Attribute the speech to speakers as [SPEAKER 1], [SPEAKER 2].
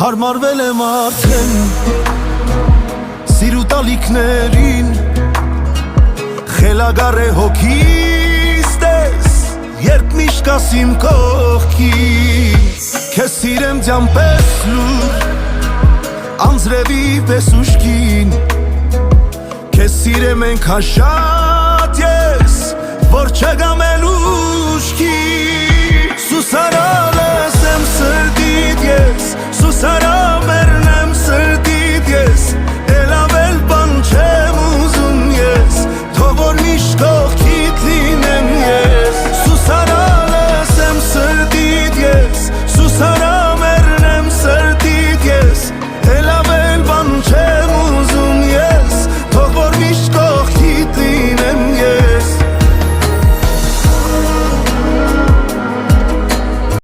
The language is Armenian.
[SPEAKER 1] Հարմարվել եմ արդեն սիրու տալիքներին, խելագար է հոգիս տես, երբ միշտ կաս իմ կողքին, քեզ սիրեմ ձյան պես լուր, անձրևի պես ուշքին, քեզ սիրեմ ենքան շատ ես, որ չգամ էլ ուշքի, սուսարա